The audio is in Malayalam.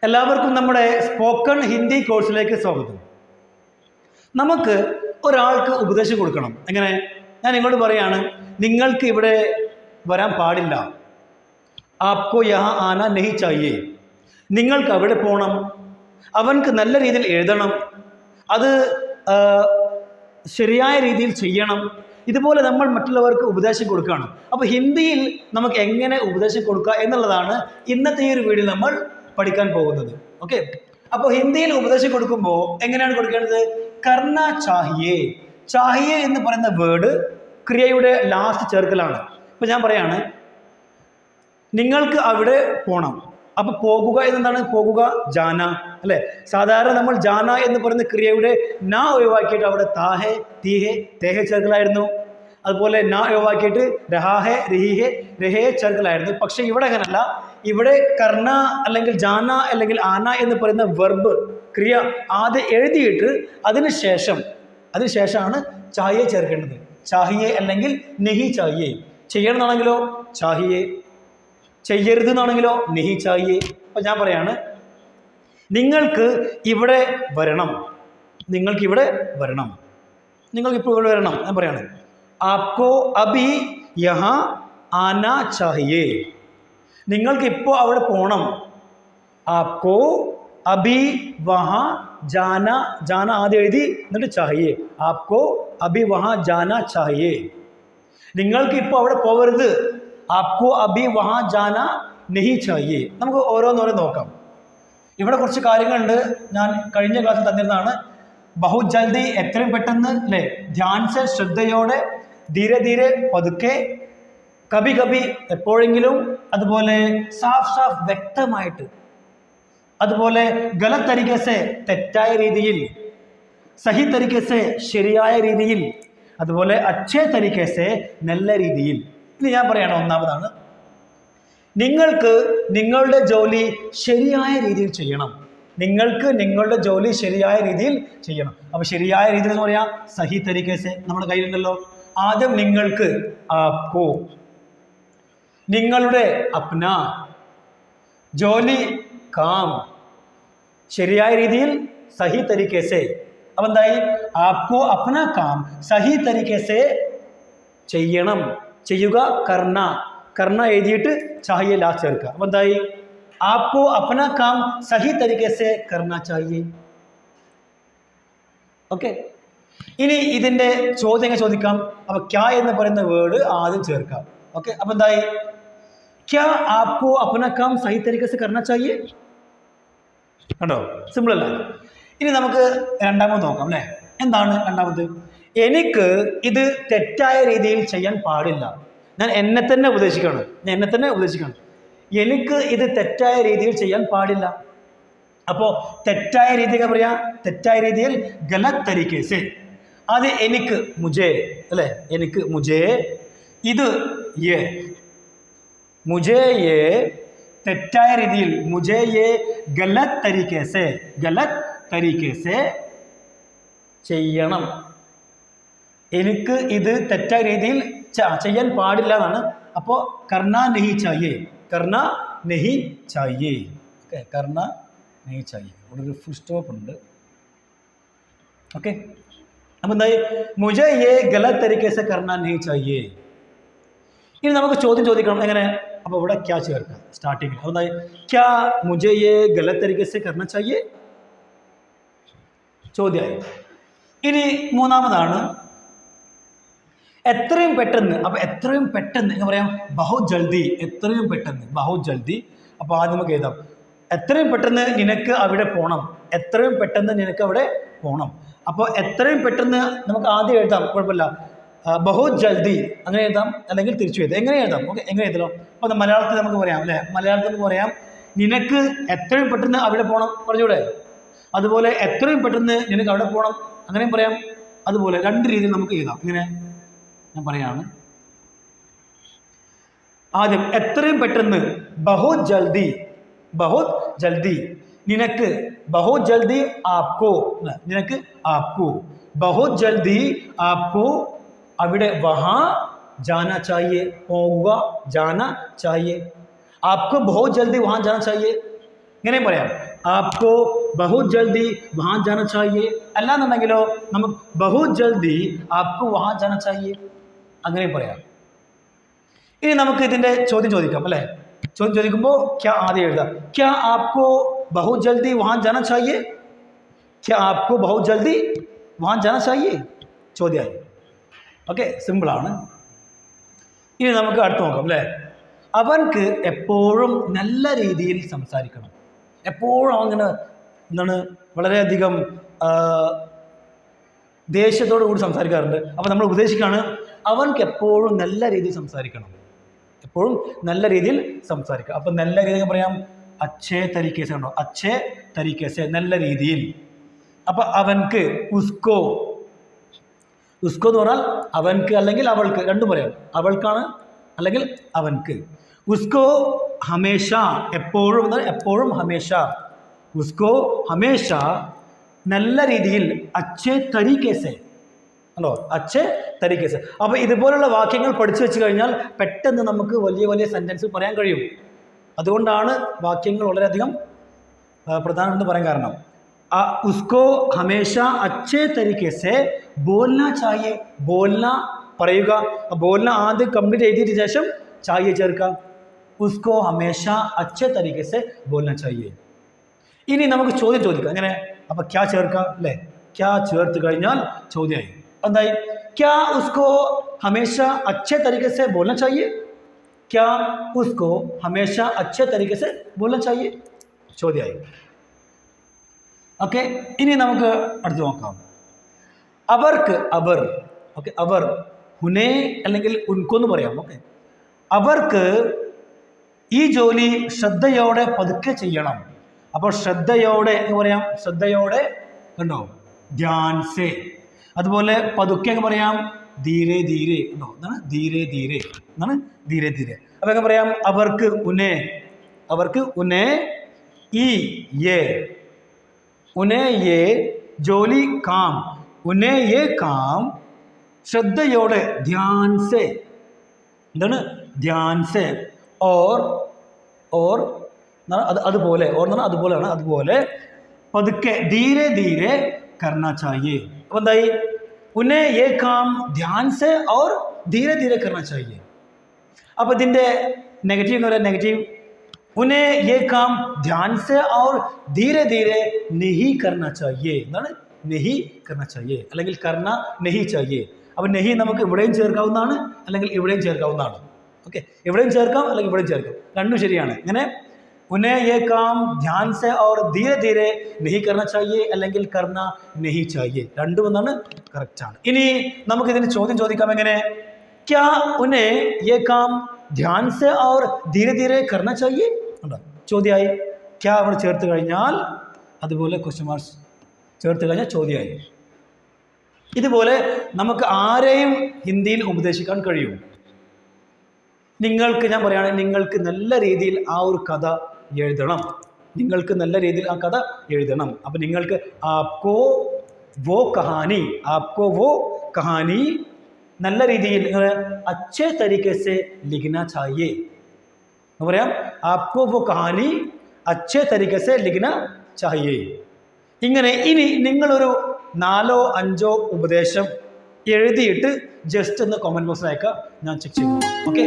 എല്ലാവർക്കും നമ്മുടെ സ്പോക്കൺ ഹിന്ദി കോഴ്സിലേക്ക് സ്വാഗതം. നമുക്ക് ഒരാൾക്ക് ഉപദേശം കൊടുക്കണം. എങ്ങനെ? ഞാൻ നിങ്ങളോട് പറയാണ്, നിങ്ങൾക്ക് ഇവിടെ വരാൻ പാടില്ല. ആപ്കോ യഹാ ആന നഹി ചാഹിയേ. നിങ്ങൾക്ക് അവിടെ പോകണം. അവൻക്ക് നല്ല രീതിയിൽ എഴുതണം. അത് ശരിയായ രീതിയിൽ ചെയ്യണം. ഇതുപോലെ നമ്മൾ മറ്റുള്ളവർക്ക് ഉപദേശം കൊടുക്കുകയാണ്. അപ്പോൾ ഹിന്ദിയിൽ നമുക്ക് എങ്ങനെ ഉപദേശം കൊടുക്കുക എന്നുള്ളതാണ് ഇന്നത്തെ ഈ ഒരു വീഡിയോ നമ്മൾ പഠിക്കാൻ പോകുന്നത്. ഓക്കെ, അപ്പോൾ ഹിന്ദിയിൽ ഉപദേശം കൊടുക്കുമ്പോൾ എങ്ങനെയാണ് കൊടുക്കേണ്ടത്? കർണ ചാഹിയേ. ചാഹിയേ എന്ന് പറയുന്ന വേർഡ് ക്രിയയുടെ ലാസ്റ്റ് ചേർക്കലാണ്. ഇപ്പം ഞാൻ പറയാണ്, നിങ്ങൾക്ക് അവിടെ പോകണം. അപ്പോൾ പോകുക എന്നെന്താണ്? പോകുക ജാന അല്ലേ? സാധാരണ നമ്മൾ ജാന എന്ന് പറയുന്ന ക്രിയയുടെ നാ ഒഴിവാക്കിയിട്ട് അവിടെ താഹെ, തീഹെ, തേഹെ ചേർക്കലായിരുന്നു. അതുപോലെ നാ ഒഴിവാക്കിയിട്ട് രഹാഹെ, രഹിഹെ, രഹേ ചേർക്കലായിരുന്നു. പക്ഷെ ഇവിടെ അങ്ങനല്ല. ഇവിടെ കർണ അല്ലെങ്കിൽ ജാന അല്ലെങ്കിൽ ആന എന്ന് പറയുന്ന വെർബ് ക്രിയ ആദ്യം എഴുതിയിട്ട് അതിനുശേഷമാണ് ചാഹിയെ ചേർക്കേണ്ടത്. ചാഹിയെ അല്ലെങ്കിൽ നെഹി ചാഹിയെ. ചെയ്യണമെന്നാണെങ്കിലോ ചാഹിയെ, ചെയ്യരുത് എന്നാണെങ്കിലോ നെഹി ചാഹിയെ. അപ്പം ഞാൻ പറയാണ്, നിങ്ങൾക്ക് ഇവിടെ വരണം. നിങ്ങൾക്കിവിടെ വരണം. നിങ്ങൾക്കിപ്പോൾ ഇവിടെ വരണം. ഞാൻ പറയാണ്, ആപ്കോ അഭി യഹാ ആന ചാഹിയേ. നിങ്ങൾക്കിപ്പോൾ അവിടെ പോകണം. ആപ്കോ അഭി വഹാ ജാന. ജാന ആദ്യം എഴുതി എന്നിട്ട് ചാഹിയേ. ആപ്കോ അഭി വഹാ ജാന ചാഹിയേ. നിങ്ങൾക്കിപ്പോൾ അവിടെ പോകരുത്. ആപ്കോ അഭി വഹാ ജാന നഹി ചാഹിയേ. നമുക്ക് ഓരോന്നോരോ നോക്കാം. ഇവിടെ കുറച്ച് കാര്യങ്ങളുണ്ട്. ഞാൻ കഴിഞ്ഞ ക്ലാസ്സിൽ തന്നിരുന്നതാണ്. ബഹു ജൽദി, എത്രയും പെട്ടെന്ന് അല്ലേ? ധ്യാൻ സെ, ശ്രദ്ധയോടെ, ധീരെ ധീരെ, പതുക്കെ, കഭി കഭി, എപ്പോഴെങ്കിലും, അതുപോലെ സാഫ് സാഫ്, വ്യക്തമായിട്ട്, അതുപോലെ ഗലത് തരീഖസെ, തെറ്റായ രീതിയിൽ, സഹി തരീഖസെ, ശരിയായ രീതിയിൽ, അതുപോലെ അച്ഛേ തരീഖസെ, നല്ല രീതിയിൽ. ഇനി ഞാൻ പറയണം, ഒന്നാമതാണ്, നിങ്ങൾക്ക് നിങ്ങളുടെ ജോലി ശരിയായ രീതിയിൽ ചെയ്യണം. നിങ്ങൾക്ക് നിങ്ങളുടെ ജോലി ശരിയായ രീതിയിൽ ചെയ്യണം. അപ്പോൾ ശരിയായ രീതിയിൽ എന്ന് പറയാം സഹി തരീഖസെ. നമ്മുടെ കയ്യിലുണ്ടല്ലോ. ആദ്യം നിങ്ങൾക്ക് ആപ്കോ, നിങ്ങളുടെ അപ്ന, ജോലി കാം, ശരിയായ രീതിയിൽ സഹി തരീഖസെ. അപ്പം എന്തായി? ആപ്കോ അപ്ന കാം സഹി തരീഖസെ ചെയ്യണം, ചെയ്യുക. കർണ, കർണ എഴുതിയിട്ട് ചാഹിയെ ലാസ്റ്റ് ചേർക്കുക. അപ്പം എന്തായി? ആപ്കോ അപ്ന കാം സഹി തരീഖസെ കർണ ചാഹിയേ. ഓക്കെ, ഇനി ഇതിൻ്റെ ചോദ്യങ്ങൾ ചോദിക്കാം. അപ്പോൾ ക്യാ എന്ന് പറയുന്ന വേർഡ് ആദ്യം ചേർക്കാം. ഓക്കെ, അപ്പം എന്തായി? ക്യാ ആപ്കോ അപ്ന കാം സഹി തരീഖസെ കർണ ചാഹിയേ. കണ്ടോ? സിമ്പിൾ അല്ല. ഇനി നമുക്ക് രണ്ടാമത് നോക്കാം അല്ലേ? എന്താണ് രണ്ടാമത്? എനിക്ക് ഇത് തെറ്റായ രീതിയിൽ ചെയ്യാൻ പാടില്ല. ഞാൻ എന്നെ തന്നെ ഉപദേശിക്കണം. എനിക്ക് ഇത് തെറ്റായ രീതിയിൽ ചെയ്യാൻ പാടില്ല. അപ്പോൾ തെറ്റായ രീതി പറയാം. തെറ്റായ രീതിയിൽ ഗലത് തരീഖസെ. അത് എനിക്ക്, മുജേ അല്ലേ? എനിക്ക്, മുജേ, ഇത് യേ, മുജേ യേ, തെറ്റായ രീതിയിൽ, മുജേ യേ ഗലത് തരീഖസെ ചെയ്യണം. എനിക്ക് ഇത് തെറ്റായ രീതിയിൽ ചെയ്യാൻ പാടില്ല എന്നാണ്. അപ്പോൾ കർണ നഹി ചാഹിയേ. കർണ നഹി ചാഹിയേ. ഓക്കെ, കർണ നഹി ചാഹിയേ. ഇവിടെ ഒരു ഫുൾ സ്റ്റോപ്പ് ഉണ്ട്. ഓക്കെ, അപ്പം എന്തായി? മുജേ യേ ഗലത് തരീഖസെ കർണ നഹി ചാഹിയേ. ഇനി നമുക്ക് ചോദ്യം ചോദിക്കണം. എങ്ങനെ? അപ്പോൾ ഇവിടെ ക്യാ ചേർക്കാം സ്റ്റാർട്ടിങ്ങിൽ. അപ്പോൾ എന്തായി? ക്യാ മുജേ യേ ഗലത് തരീഖസെ കർണ ചാഹിയേ. ചോദ്യമായി. ഇനി മൂന്നാമതാണ്, എത്രയും പെട്ടെന്ന്. അപ്പോൾ എത്രയും പെട്ടെന്ന് എന്ന് പറയാം ബഹു ജൽദി. എത്രയും പെട്ടെന്ന്, ബഹു ജൽദി. അപ്പോൾ ആദ്യം നമുക്ക് എഴുതാം, എത്രയും പെട്ടെന്ന് നിനക്ക് അവിടെ പോകണം. എത്രയും പെട്ടെന്ന് നിനക്ക് അവിടെ പോകണം. അപ്പോൾ എത്രയും പെട്ടെന്ന് നമുക്ക് ആദ്യം എഴുതാം, കുഴപ്പമില്ല. ബഹു ജൽദി അങ്ങനെ എഴുതാം, അല്ലെങ്കിൽ തിരിച്ചു എഴുതാം. എങ്ങനെ എഴുതാം? ഓക്കെ, എങ്ങനെ എഴുതണം? അപ്പോൾ മലയാളത്തിൽ നമുക്ക് പറയാം അല്ലേ? മലയാളത്തിൽ നമുക്ക് പറയാം, നിനക്ക് എത്രയും പെട്ടെന്ന് അവിടെ പോകണം പറഞ്ഞൂടെ? അതുപോലെ എത്രയും പെട്ടെന്ന് നിനക്ക് അവിടെ പോകണം അങ്ങനെയും പറയാം. അതുപോലെ രണ്ട് രീതിയിൽ നമുക്ക് എഴുതാം. ഇങ്ങനെ ഞാൻ പറയാണ്, ആദ്യം എത്രയും പെട്ടെന്ന്, ബഹുത് ജൽദി, ബഹുത് ജൽദി. നിനക്ക്, ബഹുത് ജൽദി ആപ്കോ, നിനക്ക് ആപ്കോ, ബഹുത് ജൽദി ആപ്കോ അവിടെ വഹാ ജാന ചാഹിയേ. പോകുക, ജാന ചാഹിയേ. ആപ്കോ ബഹുത് ജൽദി വഹാ ജാന ചാഹിയേ. ഇങ്ങനെ പറയാം. ആപ്കോ ബഹുത് ജൽദി വഹാൻ ജാന ചാഹിയേ. അല്ലാന്നുണ്ടെങ്കിലോ നമുക്ക് ബഹുത് ജൽദി ആപ്കോ വഹാൻ ജാന ചാഹിയേ, അങ്ങനെ പറയാം. ഇനി നമുക്ക് ഇതിന്റെ ചോദ്യം ചോദിക്കാം അല്ലേ. ചോദ്യം ചോദിക്കുമ്പോൾ ക്യാ ആദ്യം എഴുതാം. ക്യാ ആപ്കോ ബഹുത് ജൽദി വഹാൻ ജാന ചാഹിയേ, ക്യാ ആപ്കോ ബഹുത് ജൽദി വഹാൻ ജാന ചാഹിയേ, ചോദ്യമായി. ഓക്കെ, സിമ്പിളാണ്. ഇനി നമുക്ക് അടുത്ത് നോക്കാം അല്ലേ. അവൻക്ക് എപ്പോഴും നല്ല രീതിയിൽ സംസാരിക്കണം. എപ്പോഴും അങ്ങനെ എന്താണ് വളരെയധികം ദേഷ്യത്തോടു കൂടി സംസാരിക്കാറുണ്ട്. അപ്പോൾ നമ്മൾ ഉപദേശിക്കുകയാണ് അവൻക്ക് എപ്പോഴും നല്ല രീതിയിൽ സംസാരിക്കണം, എപ്പോഴും നല്ല രീതിയിൽ സംസാരിക്കുക. അപ്പം നല്ല രീതിയിൽ പറയാം അച്ഛേ തരീക്കേസ ഉണ്ടോ, അച്ഛേ തരീക്കേസ, നല്ല രീതിയിൽ. അപ്പം അവൻക്ക് ഉസ്കോ, ഉസ്കോ എന്ന് പറഞ്ഞാൽ അവൻക്ക് അല്ലെങ്കിൽ അവൾക്ക് രണ്ടും പറയാം. അവൾക്കാണ് അല്ലെങ്കിൽ അവൻക്ക്. ഉസ്കോ ഹമേഷ, എപ്പോഴും എപ്പോഴും ഹമേഷ, ഉസ്കോ ഹമേഷ നല്ല രീതിയിൽ അച്ഛേ തരീക്കേസെ അല്ലോ, അച്ഛേ തരീക്കേസെ. അപ്പോൾ ഇതുപോലുള്ള വാക്യങ്ങൾ പഠിച്ചു വെച്ച് കഴിഞ്ഞാൽ പെട്ടെന്ന് നമുക്ക് വലിയ വലിയ സെൻറ്റൻസ് പറയാൻ കഴിയും. അതുകൊണ്ടാണ് വാക്യങ്ങൾ വളരെയധികം പ്രധാനമെന്ന് പറയാൻ കാരണം. ഉസ്കോ ഹമേഷ അച്ഛേ തരീക്കേസെ ബോൽന ചാഹിയേ, ബോൽന പറയുക. ബോൽന ആദ്യം കംപ്ലീറ്റ് എഴുതിയിട്ട് ശേഷം ചാഹിയേ ചേർക്കാം. ഉസ്കോ ഹമേഷ അച്ഛേ തരീക്കേസെ ബോൽന ചാഹിയേ. ഇനി നമുക്ക് ചോദ്യം ചോദിക്കാം എങ്ങനെ. അപ്പം ക്യാ ചേർക്കാം അല്ലേ. ക്യാ ചേർത്ത് കഴിഞ്ഞാൽ ചോദ്യമായി. എന്തായി? ക്യാ ഉസ്കോ ഹമേഷ അച്ഛേ തരീക്കേസെ ബോൽന ചാഹിയേ, ക്യാ ഉസ്കോ ഹമേഷ അച്ഛേ തരീക്കേസെ ബോൽന ചാഹിയേ, ചോദ്യമായി. ഓക്കെ, ഇനി നമുക്ക് അടുത്ത് നോക്കാം. അവർക്ക്, അവർ. ഓക്കെ, അവർ ഹുനേ അല്ലെങ്കിൽ ഉൻകോ എന്ന് പറയാം. ഓക്കെ, അവർക്ക് ഈ ജോലി ശ്രദ്ധയോടെ പതുക്കെ ചെയ്യണം. അപ്പോൾ ശ്രദ്ധയോടെ എന്ന് പറയാം, ശ്രദ്ധയോടെ കണ്ടോ, ധ്യാൻസേ. അതുപോലെ പതുക്കെ എന്ന് പറയാം ധീരെ ധീരെ, കണ്ടോ, എന്താണ് ധീരെ ധീരെ, എന്താണ് ധീരെ ധീരെ. അപ്പോൾ എങ്ങനെ പറയാം? അവർക്ക് ഉനേ, അവർക്ക് ഉനേ ഈ യേ, ഉനേ യേ ജോലി കാം, ഉനേ യേ കാം ശ്രദ്ധയോടെ ധ്യാൻസേ, എന്താണ് ധ്യാൻസേ. ഓർ ഓർ അതുപോലെ, ഓർ എന്ന് പറഞ്ഞാൽ അതുപോലെയാണ്, അതുപോലെ പതുക്കെ ധീരെ ധീരെ കർണ ചാഹിയേ. അപ്പോൾ എന്തായി? ഉനേ യേ കാം ധ്യാൻസേ ഓർ ധീരെ ധീരെ കർണ ചാഹിയേ. അപ്പോൾ ഇതിൻ്റെ നെഗറ്റീവ് എന്ന് പറയാം, നെഗറ്റീവ് ഉനേ യേ കാം ധ്യാൻസേ ഓർ ധീരെ ധീരെ നെഹി കർണ ചാഹിയേ, എന്താണ് നെഹി കർണ ചാഹിയേ അല്ലെങ്കിൽ കർണ നെഹി ചാഹിയേ. അപ്പോൾ നെഹി നമുക്ക് ഇവിടെയും ചേർക്കാവുന്നതാണ് അല്ലെങ്കിൽ ഇവിടെയും ചേർക്കാവുന്നതാണ്. ഓക്കെ, ഇവിടെയും ചേർക്കാം അല്ലെങ്കിൽ ഇവിടെയും ചേർക്കാം, രണ്ടും ശരിയാണ്. ഇങ്ങനെ ഉനേ യേ കാം ധ്യാൻ സെ ഓർ ധീരെ ധീരെ നെഹി കർണ ചാഹിയേ അല്ലെങ്കിൽ കർണ നെഹി ചാഹിയേ, രണ്ടും എന്നാണ് കറക്റ്റാണ്. ഇനി നമുക്ക് ഇതിന് ചോദ്യം ചോദിക്കാം എങ്ങനെ? ക്യാ ഉനേ യേ കാം ധ്യാൻ സെ ഓർ ധീരെ ധീരെ കർണ ചാഹിയേ, ഉണ്ടോ ചോദ്യമായി. ക്യാ അവിടെ ചേർത്ത് കഴിഞ്ഞാൽ അതുപോലെ ക്വസ്റ്റ്യൻ മാർക്ക് ചേർത്ത് കഴിഞ്ഞാൽ ചോദ്യമായി. ഇതുപോലെ നമുക്ക് ആരെയും ഹിന്ദിയിൽ ഉപദേശിക്കാൻ കഴിയും. നിങ്ങൾക്ക് ഞാൻ പറയുകയാണെങ്കിൽ നിങ്ങൾക്ക് നല്ല രീതിയിൽ ആ ഒരു കഥ എഴുതണം, നിങ്ങൾക്ക് നല്ല രീതിയിൽ ആ കഥ എഴുതണം. അപ്പം നിങ്ങൾക്ക് ആപ്കോ വോ കഹാനി, ആപ്കോ വോ കഹാനി നല്ല രീതിയിൽ അച്ഛേ തരീക്കെ സെ ലിഖ്ന ചാഹിയേ എന്ന് പറയാം. ആപ്കോ വോ കഹാനി അച്ഛേ തരീക്കെ സെ ലിഖ്ന ചാഹിയേ. ഇങ്ങനെ ഇനി നിങ്ങളൊരു 4 or 5 ഉപദേശം എഴുതിയിട്ട് ജസ്റ്റ് ഒന്ന് കമൻറ്റ് ബോക്സിൽ അയക്കുക, ഞാൻ ചെക്ക് ചെയ്തു. ഓക്കെ.